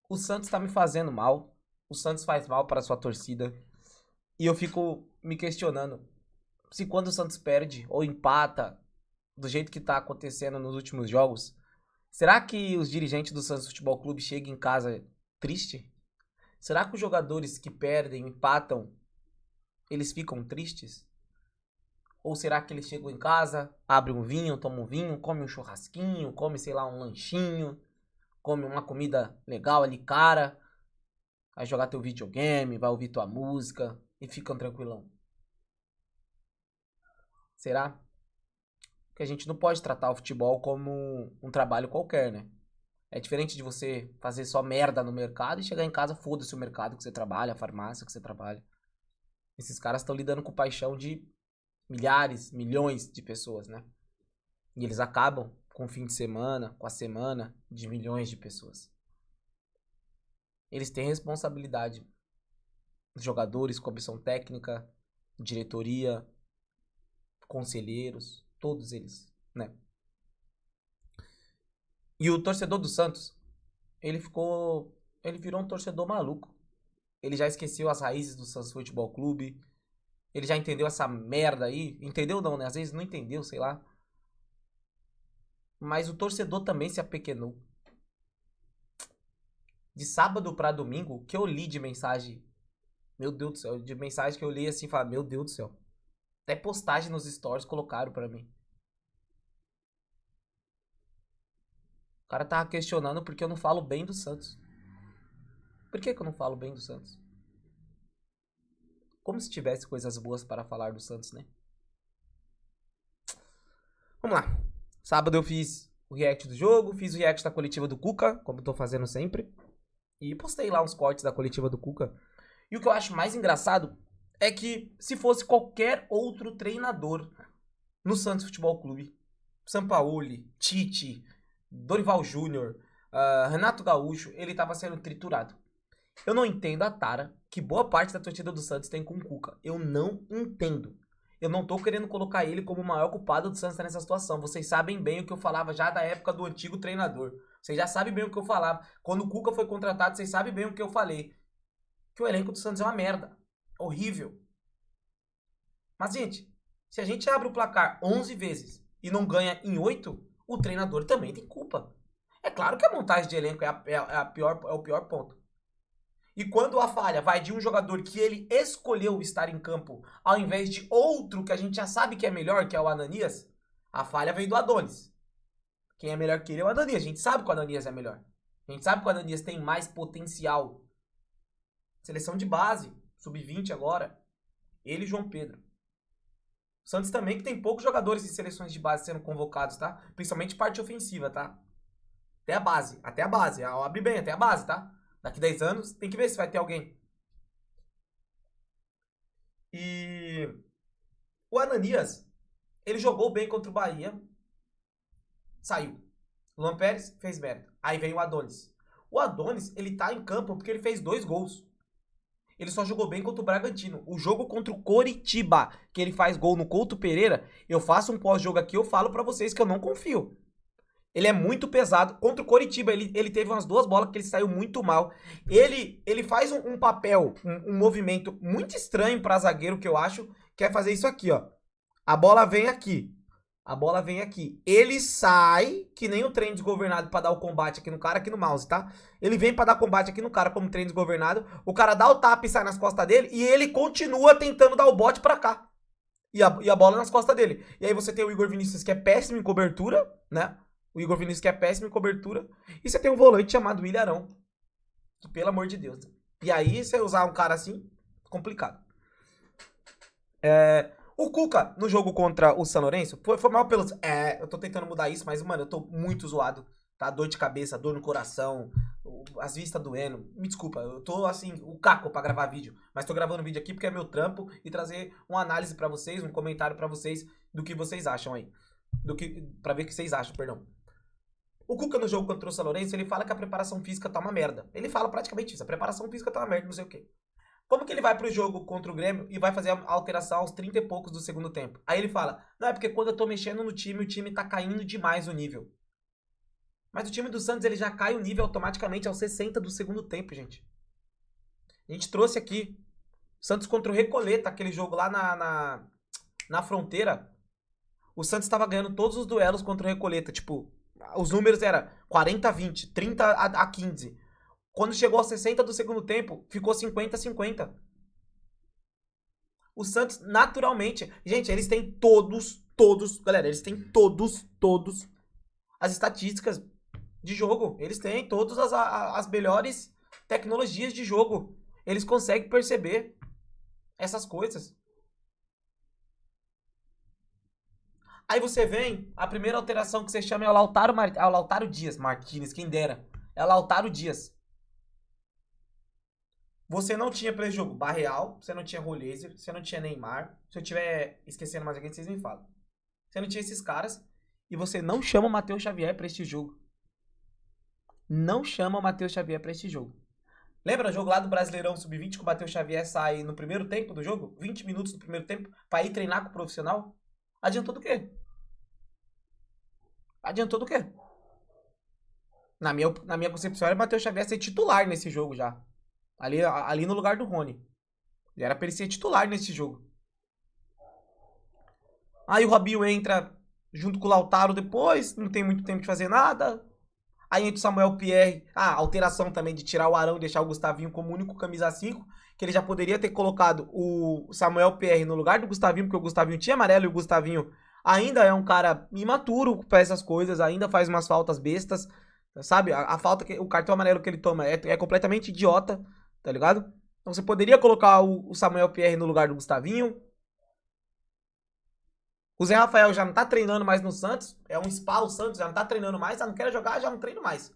O Santos tá me fazendo mal. O Santos faz mal para sua torcida. E eu fico me questionando se quando o Santos perde ou empata do jeito que tá acontecendo nos últimos jogos, será que os dirigentes do Santos Futebol Clube chegam em casa triste? Será que os jogadores que perdem, empatam, eles ficam tristes? Ou será que eles chegam em casa, abrem um vinho, tomam um vinho, comem um churrasquinho, come, sei lá, um lanchinho, come uma comida legal ali, cara, vai jogar teu videogame, vai ouvir tua música e ficam tranquilão? Será? Porque a gente não pode tratar o futebol como um trabalho qualquer, né? É diferente de você fazer só merda no mercado e chegar em casa, foda-se o mercado que você trabalha, a farmácia que você trabalha. Esses caras estão lidando com paixão de milhares, milhões de pessoas, né? E eles acabam com o fim de semana, com a semana de milhões de pessoas. Eles têm responsabilidade. Os jogadores, comissão técnica, diretoria, conselheiros, todos eles, né? E o torcedor do Santos, ele virou um torcedor maluco. Ele já esqueceu as raízes do Santos Futebol Clube. Ele já entendeu essa merda aí. Entendeu não, né? Às vezes não entendeu, sei lá. Mas o torcedor também se apequenou. De sábado pra domingo, que eu li de mensagem. Meu Deus do céu. De mensagem que eu li assim e falei, meu Deus do céu. Até postagem nos stories colocaram pra mim. O cara tava questionando porque eu não falo bem do Santos. Por que eu não falo bem do Santos? Como se tivesse coisas boas para falar do Santos, né? Vamos lá. Sábado eu fiz o react do jogo, fiz o react da coletiva do Cuca, como eu tô fazendo sempre. E postei lá uns cortes da coletiva do Cuca. E o que eu acho mais engraçado é que se fosse qualquer outro treinador no Santos Futebol Clube, Sampaoli, Tite, Dorival Júnior, Renato Gaúcho, ele tava sendo triturado. Eu não entendo a tara que boa parte da torcida do Santos tem com o Cuca. Eu não entendo. Eu não tô querendo colocar ele como o maior culpado do Santos nessa situação. Vocês sabem bem o que eu falava já da época do antigo treinador. Vocês já sabem bem o que eu falava. Quando o Cuca foi contratado, vocês sabem bem o que eu falei. Que o elenco do Santos é uma merda. Horrível. Mas, gente, se a gente abre o placar 11 vezes e não ganha em 8, o treinador também tem culpa. É claro que a montagem de elenco é o pior ponto. E quando a falha vai de um jogador que ele escolheu estar em campo, ao invés de outro que a gente já sabe que é melhor, que é o Ananias, a falha veio do Adonis. Quem é melhor que ele é o Ananias. A gente sabe que o Ananias é melhor. A gente sabe que o Ananias tem mais potencial. Seleção de base, sub-20 agora. Ele e João Pedro. O Santos também que tem poucos jogadores em seleções de base sendo convocados, tá? Principalmente parte ofensiva, tá? Até a base. Até a base. Abre bem, até a base, tá? Daqui 10 anos tem que ver se vai ter alguém. E o Ananias, ele jogou bem contra o Bahia, saiu. O Luan Pérez fez merda. Aí vem o Adonis. O Adonis, ele tá em campo porque ele fez 2 gols. Ele só jogou bem contra o Bragantino. O jogo contra o Coritiba, que ele faz gol no Couto Pereira, eu faço um pós-jogo aqui, eu falo pra vocês que eu não confio. Ele é muito pesado. Contra o Coritiba, ele teve umas 2 bolas que ele saiu muito mal. Ele faz um papel, um movimento muito estranho pra zagueiro, que eu acho, que é fazer isso aqui, ó. A bola vem aqui. A bola vem aqui. Ele sai, que nem o trem desgovernado pra dar o combate aqui no cara, aqui no mouse, tá? Ele vem pra dar combate aqui no cara como trem desgovernado. O cara dá o tapa e sai nas costas dele. E ele continua tentando dar o bote pra cá. E a bola nas costas dele. E aí você tem o Igor Vinícius, que é péssimo em cobertura, né? O Igor Vinícius, que é péssimo em cobertura. E você tem um volante chamado Willian Arão. Que, pelo amor de Deus. E aí, você usar um cara assim, complicado. O Cuca, no jogo contra o São Lourenço, foi mal pelos... eu tô tentando mudar isso, mas, mano, eu tô muito zoado. Tá? Dor de cabeça, dor no coração, as vistas doendo. Me desculpa, eu tô, assim, o caco pra gravar vídeo. Mas tô gravando vídeo aqui porque é meu trampo e trazer uma análise pra vocês, um comentário pra vocês do que vocês acham aí. Pra ver o que vocês acham, perdão. O Cuca, no jogo contra o São Lourenço, ele fala que a preparação física tá uma merda. Ele fala praticamente isso, a preparação física tá uma merda, não sei o quê. Como que ele vai pro jogo contra o Grêmio e vai fazer a alteração aos 30 e poucos do segundo tempo? Aí ele fala, não, é porque quando eu tô mexendo no time, o time tá caindo demais o nível. Mas o time do Santos, ele já cai o nível automaticamente aos 60 do segundo tempo, gente. A gente trouxe aqui Santos contra o Recoleta, aquele jogo lá na fronteira. O Santos estava ganhando todos os duelos contra o Recoleta. Tipo, os números eram 40-20, 30-15. Quando chegou aos 60 do segundo tempo, ficou 50-50. O Santos, naturalmente... Gente, eles têm todos... Galera, eles têm todos as estatísticas de jogo. Eles têm todas as melhores tecnologias de jogo. Eles conseguem perceber essas coisas. Aí você vem, a primeira alteração que você chama é o Lautaro Dias. Marquinhos, quem dera. É o Lautaro Dias. Você não tinha pra esse jogo Barreal, você não tinha Rolézer, você não tinha Neymar. Se eu estiver esquecendo mais alguém, vocês me falam. Você não tinha esses caras. E você não chama o Matheus Xavier pra este jogo. Não chama o Matheus Xavier pra este jogo. Lembra o jogo lá do Brasileirão Sub-20 que o Matheus Xavier sai no primeiro tempo do jogo? 20 minutos do primeiro tempo pra ir treinar com o profissional? Adiantou do quê? Adiantou do quê? Na minha concepção era o Matheus Xavier ser titular nesse jogo já. Ali no lugar do Rony. Ele era pra ele ser titular nesse jogo. Aí o Robinho entra junto com o Lautaro depois, não tem muito tempo de fazer nada. Aí entra o Samuel Pierre. Ah, alteração também de tirar o Arão e deixar o Gustavinho como único camisa 5. Que ele já poderia ter colocado o Samuel Pierre no lugar do Gustavinho, porque o Gustavinho tinha amarelo e o Gustavinho ainda é um cara imaturo pra essas coisas, ainda faz umas faltas bestas, sabe? A falta, o cartão amarelo que ele toma é completamente idiota, tá ligado? Então você poderia colocar o Samuel Pierre no lugar do Gustavinho. O Zé Rafael já não tá treinando mais no Santos. É um spa o Santos, já não tá treinando mais. Ah, não quero jogar, já não treino mais.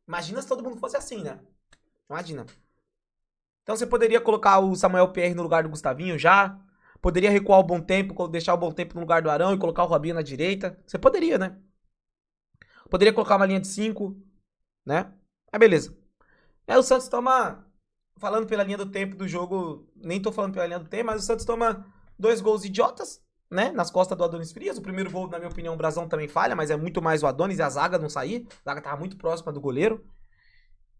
Imagina se todo mundo fosse assim, né? Imagina. Então você poderia colocar o Samuel Pierre no lugar do Gustavinho já. Poderia recuar o Bom Tempo, deixar o Bom Tempo no lugar do Arão e colocar o Robinho na direita. Você poderia, né? Poderia colocar uma linha de 5, né? Aí beleza. Aí o Santos toma... Falando pela linha do tempo do jogo, nem tô falando pela linha do tempo, mas o Santos toma 2 gols idiotas, né? Nas costas do Adonis Frias. O primeiro gol, na minha opinião, o Brasão também falha, mas é muito mais o Adonis e a zaga não sair. A zaga tava muito próxima do goleiro.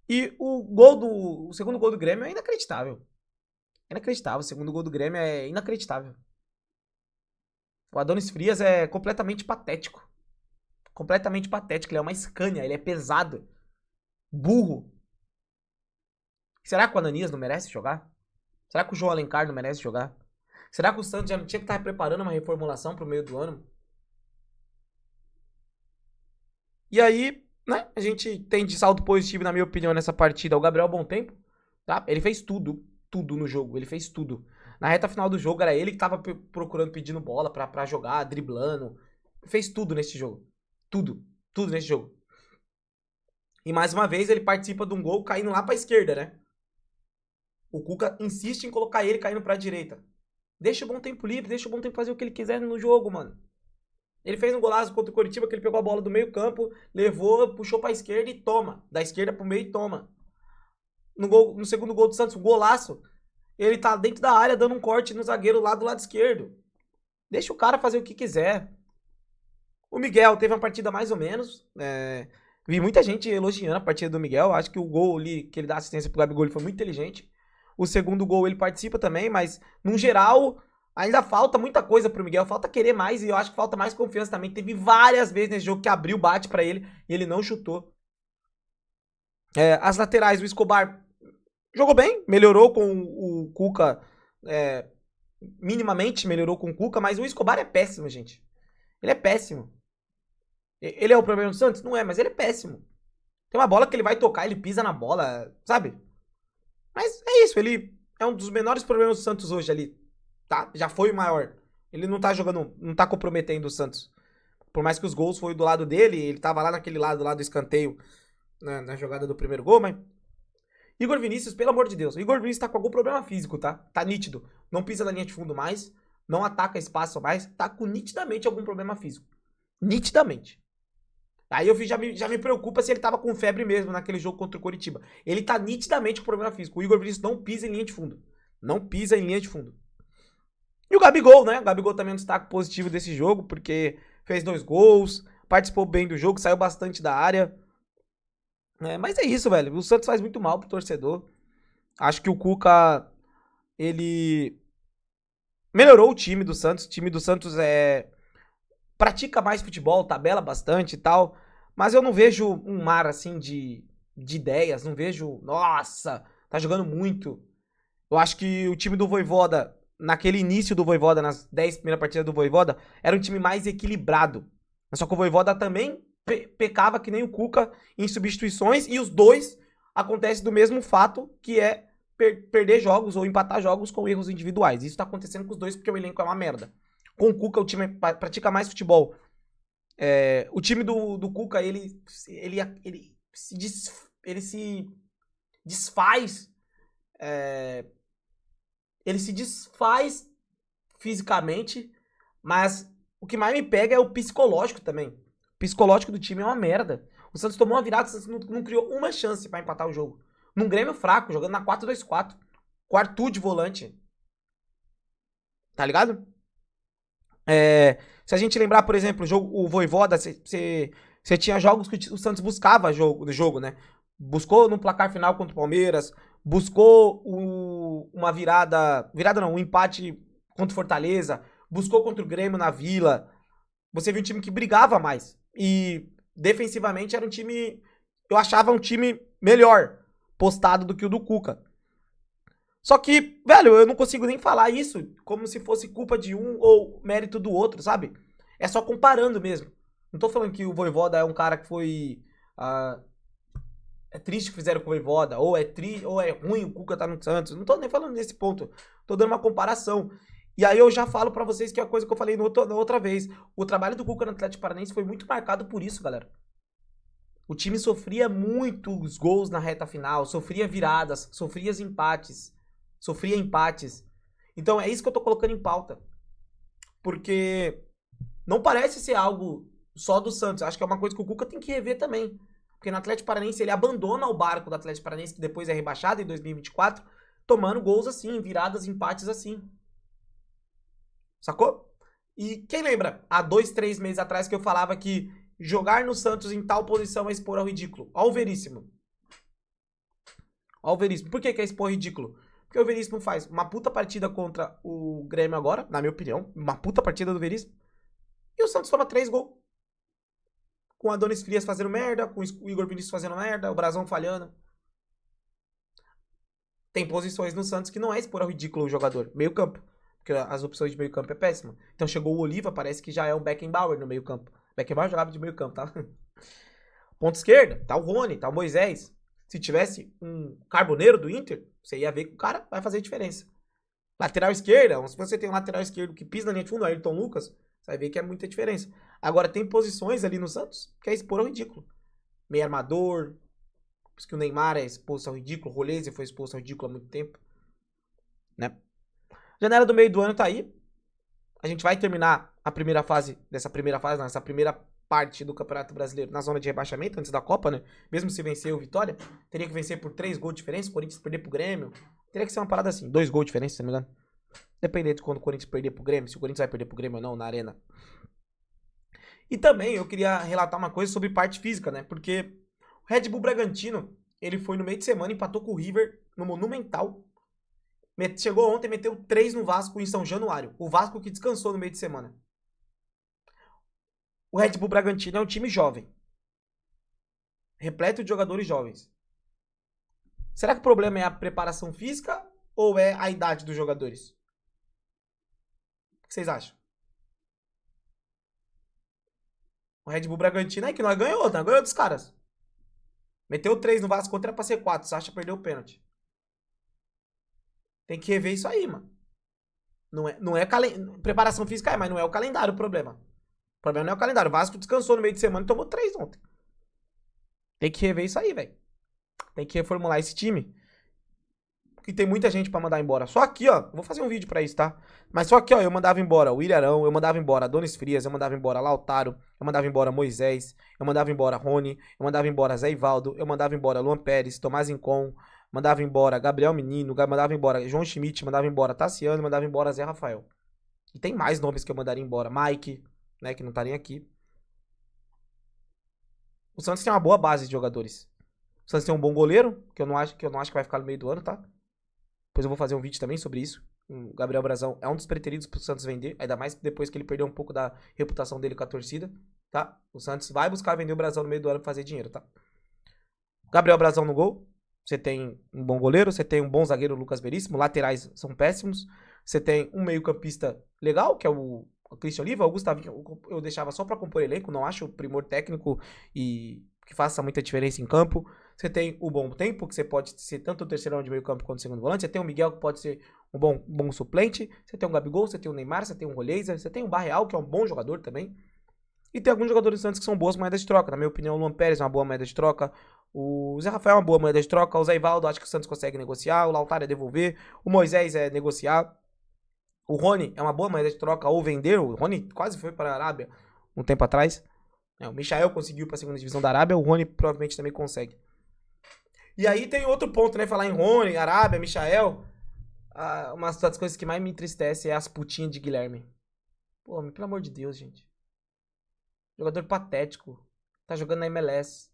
E o segundo gol do Grêmio é inacreditável. Inacreditável. O segundo gol do Grêmio é inacreditável. O Adonis Frias é completamente patético. Completamente patético. Ele é uma Scania, ele é pesado. Burro. Será que o Ananias não merece jogar? Será que o João Alencar não merece jogar? Será que o Santos já não tinha que estar preparando uma reformulação pro meio do ano? E aí, né, a gente tem de saldo positivo, na minha opinião, nessa partida, o Gabriel Bom Tempo, tá? Ele fez tudo no jogo, ele fez tudo. Na reta final do jogo, era ele que tava procurando, pedindo bola pra jogar, driblando. Fez tudo nesse jogo. Tudo nesse jogo. E mais uma vez, ele participa de um gol caindo lá pra esquerda, né? O Cuca insiste em colocar ele caindo pra direita. Deixa o Bom Tempo livre, deixa o Bom Tempo fazer o que ele quiser no jogo, mano. Ele fez um golaço contra o Coritiba, que ele pegou a bola do meio campo, levou, puxou pra esquerda e toma. Da esquerda pro meio e toma. No segundo gol do Santos, um golaço. Ele tá dentro da área dando um corte no zagueiro lá do lado esquerdo. Deixa o cara fazer o que quiser. O Miguel teve uma partida mais ou menos. Vi muita gente elogiando a partida do Miguel. Acho que o gol ali, que ele dá assistência pro Gabigol, ele foi muito inteligente. O segundo gol ele participa também, mas no geral ainda falta muita coisa pro Miguel. Falta querer mais e eu acho que falta mais confiança também. Teve várias vezes nesse jogo que abriu o bate pra ele e ele não chutou. As laterais, o Escobar jogou bem, melhorou com o Cuca, minimamente melhorou com o Cuca, mas o Escobar é péssimo, gente. Ele é péssimo. Ele é o problema do Santos? Não é, mas ele é péssimo. Tem uma bola que ele vai tocar, ele pisa na bola, sabe? Mas é isso, ele é um dos menores problemas do Santos hoje ali, tá? Já foi o maior. Ele não tá jogando, não tá comprometendo o Santos. Por mais que os gols foi do lado dele, ele tava lá naquele lado lá do escanteio, na jogada do primeiro gol, mas... Igor Vinícius, pelo amor de Deus, o Igor Vinícius tá com algum problema físico, tá? Tá nítido. Não pisa na linha de fundo mais, não ataca espaço mais, tá com nitidamente algum problema físico. Nitidamente. Aí eu já me preocupa se ele tava com febre mesmo naquele jogo contra o Coritiba. Ele tá nitidamente com problema físico. O Igor Vinícius não pisa em linha de fundo. Não pisa em linha de fundo. E o Gabigol, né? O Gabigol também é um destaque positivo desse jogo, porque fez 2 gols, participou bem do jogo, saiu bastante da área. Mas é isso, velho. O Santos faz muito mal pro torcedor. Acho que o Cuca, ele melhorou o time do Santos. O time do Santos pratica mais futebol, tabela bastante e tal. Mas eu não vejo um mar, assim, de ideias. Não vejo, nossa, tá jogando muito. Eu acho que o time do Vojvoda, naquele início do Vojvoda, nas 10 primeiras partidas do Vojvoda, era um time mais equilibrado. Só que o Vojvoda também pecava que nem o Cuca em substituições, e os dois acontecem do mesmo fato, que é perder jogos ou empatar jogos com erros individuais. Isso tá acontecendo com os dois porque o elenco é uma merda. Com o Cuca, o time pratica mais futebol. O time do Cuca, ele se desfaz. Ele se desfaz fisicamente, mas o que mais me pega é o psicológico também. O psicológico do time é uma merda. O Santos tomou uma virada, o Santos não criou uma chance pra empatar o jogo. Num Grêmio fraco, jogando na 4-2-4. Com Arthur de volante. Tá ligado? Se a gente lembrar, por exemplo, o Vojvoda, você tinha jogos que o Santos buscava jogo, né? Buscou no placar final contra o Palmeiras, buscou uma um empate contra o Fortaleza, buscou contra o Grêmio na Vila. Você viu um time que brigava mais. E defensivamente era um time, eu achava um time melhor postado do que o do Cuca. Só que, velho, eu não consigo nem falar isso como se fosse culpa de um ou mérito do outro, sabe? É só comparando mesmo. Não tô falando que o Vojvoda é um cara que foi... é triste que fizeram com o Vojvoda, ou é ruim o Cuca tá no Santos. Não tô nem falando nesse ponto. Tô dando uma comparação. E aí eu já falo pra vocês que é a coisa que eu falei na outra vez. O trabalho do Cuca no Atlético Paranaense foi muito marcado por isso, galera. O time sofria muitos gols na reta final, sofria viradas, sofria empates. Então é isso que eu tô colocando em pauta. Porque não parece ser algo só do Santos. Acho que é uma coisa que o Cuca tem que rever também. Porque no Atlético Paranaense ele abandona o barco do Atlético Paranaense, que depois é rebaixado em 2024, tomando gols assim, viradas, empates assim. Sacou? E quem lembra, há 2, 3 meses atrás que eu falava que jogar no Santos em tal posição é expor ao ridículo. Ó o Veríssimo. Por que é expor ao ridículo? Porque o Veríssimo faz uma puta partida contra o Grêmio agora, na minha opinião. Uma puta partida do Veríssimo. E o Santos toma 3 gols. Com o Adonis Frias fazendo merda, com o Igor Vinícius fazendo merda, o Brazão falhando. Tem posições no Santos que não é expor ao ridículo o jogador. Meio campo. Porque as opções de meio campo é péssima. Então chegou o Oliva, parece que já é um Beckenbauer no meio campo. Beckenbauer jogava de meio campo, tá? Ponta esquerda, tá o Rony, tá o Moisés. Se tivesse um Carboneiro do Inter, você ia ver que o cara vai fazer diferença. Lateral esquerda, se você tem um lateral esquerdo que pisa na linha de fundo, o Ayrton Lucas, você vai ver que é muita diferença. Agora, tem posições ali no Santos que é expor ao ridículo. Meio armador, por isso que o Neymar é exposto ao ridículo, o Roleze foi exposto ao ridículo há muito tempo. Né? Janela do meio do ano tá aí. A gente vai terminar a primeira fase, nessa primeira parte do Campeonato Brasileiro na zona de rebaixamento, antes da Copa, né? Mesmo se vencer o Vitória, teria que vencer por 3 gols de diferença, o Corinthians perder pro Grêmio. Teria que ser uma parada assim, 2 gols de diferença, se não me engano. Dependendo de quando o Corinthians perder pro Grêmio, se o Corinthians vai perder pro Grêmio ou não na arena. E também eu queria relatar uma coisa sobre parte física, né? Porque o Red Bull Bragantino, ele foi no meio de semana, empatou com o River no Monumental. Chegou ontem e meteu 3 no Vasco em São Januário. O Vasco que descansou no meio de semana. O Red Bull Bragantino é um time jovem. Repleto de jogadores jovens. Será que o problema é a preparação física ou é a idade dos jogadores? O que vocês acham? O Red Bull Bragantino é que nós ganhou dos caras. Meteu 3 no Vasco contra pra ser 4. Sacha perdeu o pênalti. Tem que rever isso aí, mano. Não é preparação física, mas não é o calendário o problema. O problema não é o calendário. O Vasco descansou no meio de semana e tomou 3 ontem. Tem que rever isso aí, velho. Tem que reformular esse time. Porque tem muita gente pra mandar embora. Só aqui, ó. Vou fazer um vídeo pra isso, tá? Mas só aqui, ó. Eu mandava embora o Ilharão. Eu mandava embora Adonis Frias. Eu mandava embora Lautaro. Eu mandava embora Moisés. Eu mandava embora Rony. Eu mandava embora Zé Ivaldo. Eu mandava embora Luan Pérez. Tomás Incon. Mandava embora Gabriel Menino. Mandava embora João Schmidt. Mandava embora Tassiano. Mandava embora Zé Rafael. E tem mais nomes que eu mandaria embora. Mike, né? Que não tá nem aqui. O Santos tem uma boa base de jogadores. O Santos tem um bom goleiro, que eu não acho que vai ficar no meio do ano, tá? Depois eu vou fazer um vídeo também sobre isso. O Gabriel Brazão é um dos preteridos pro Santos vender, ainda mais depois que ele perdeu um pouco da reputação dele com a torcida, tá? O Santos vai buscar vender o Brazão no meio do ano pra fazer dinheiro, tá? Gabriel Brazão no gol. Você tem um bom goleiro, você tem um bom zagueiro, Lucas Veríssimo. Laterais são péssimos. Você tem um meio-campista legal, que é o Christian Oliva. O Gustavinho eu deixava só pra compor elenco, não acho o primor técnico e que faça muita diferença em campo. Você tem o Bom Tempo, que você pode ser tanto o terceirão de meio campo quanto o segundo volante. Você tem o Miguel, que pode ser um bom suplente. Você tem o Gabigol, você tem o Neymar, você tem o Roleza, você tem o Barreal, que é um bom jogador também. E tem alguns jogadores do Santos que são boas moedas de troca. Na minha opinião, o Luan Pérez é uma boa moeda de troca. O Zé Rafael é uma boa moeda de troca. O Zé Ivaldo, acho que o Santos consegue negociar. O Lautaro é devolver. O Moisés é negociar. O Rony é uma boa moeda de troca ou vender. O Rony quase foi para a Arábia um tempo atrás. O Michael conseguiu para a segunda divisão da Arábia. O Rony provavelmente também consegue. E aí tem outro ponto, né? Falar em Rony, Arábia, Michael. Uma das coisas que mais me entristece é as putinhas de Guilherme. Pô, pelo amor de Deus, gente. Jogador patético. Tá jogando na MLS.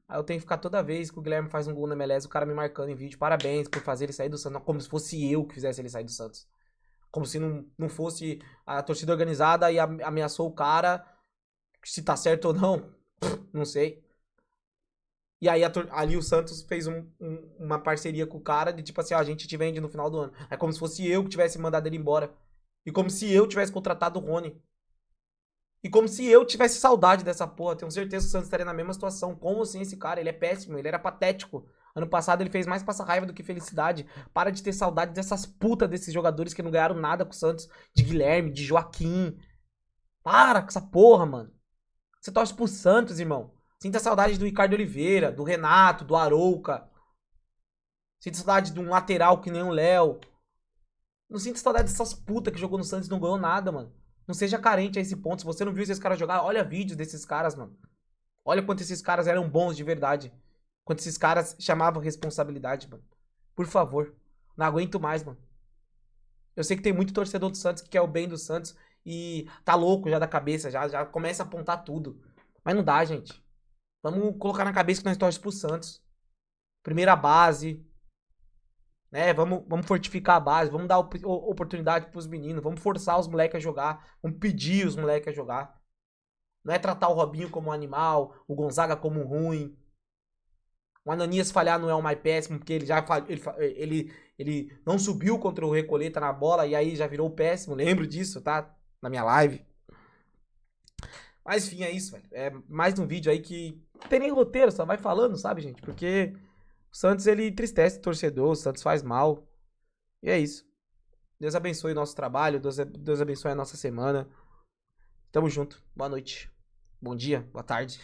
Aí eu tenho que ficar toda vez que o Guilherme faz um gol na MLS, o cara me marcando em vídeo. Parabéns por fazer ele sair do Santos. Como se fosse eu que fizesse ele sair do Santos. Como se não fosse a torcida organizada e ameaçou o cara. Se tá certo ou não, não sei. E aí ali o Santos fez uma parceria com o cara de tipo assim, ó, a gente te vende no final do ano. É como se fosse eu que tivesse mandado ele embora. E como se eu tivesse contratado o Rony. E como se eu tivesse saudade dessa porra. Tenho certeza que o Santos estaria na mesma situação. Como assim esse cara? Ele é péssimo, ele era patético. Ano passado ele fez mais passar raiva do que felicidade. Para de ter saudade dessas putas desses jogadores que não ganharam nada com o Santos. De Guilherme, de Joaquim. Para com essa porra, mano. Você torce pro Santos, irmão. Sinta saudade do Ricardo Oliveira, do Renato, do Arouca. Sinta saudade de um lateral que nem o Léo. Não sinta saudade dessas putas que jogou no Santos e não ganhou nada, mano. Não seja carente a esse ponto. Se você não viu esses caras jogar, olha vídeos desses caras, mano. Olha quanto esses caras eram bons de verdade. Quanto esses caras chamavam responsabilidade, mano. Por favor. Não aguento mais, mano. Eu sei que tem muito torcedor do Santos que quer o bem do Santos e tá louco já da cabeça, já começa a apontar tudo. Mas não dá, gente. Vamos colocar na cabeça que nós torcemos pro Santos. Primeira base. Né, vamos fortificar a base, vamos dar oportunidade pros meninos, vamos forçar os moleques a jogar, vamos pedir os moleques a jogar. Não é tratar o Robinho como um animal, o Gonzaga como um ruim. O Ananias falhar não é o mais péssimo, porque ele não subiu contra o Recoleta na bola e aí já virou péssimo, lembro disso, tá? Na minha live. Mas enfim, é isso, velho. É mais um vídeo aí que não tem nem roteiro, só vai falando, sabe, gente? Porque o Santos, ele entristece o torcedor, o Santos faz mal. E é isso. Deus abençoe o nosso trabalho, Deus abençoe a nossa semana. Tamo junto. Boa noite. Bom dia, boa tarde.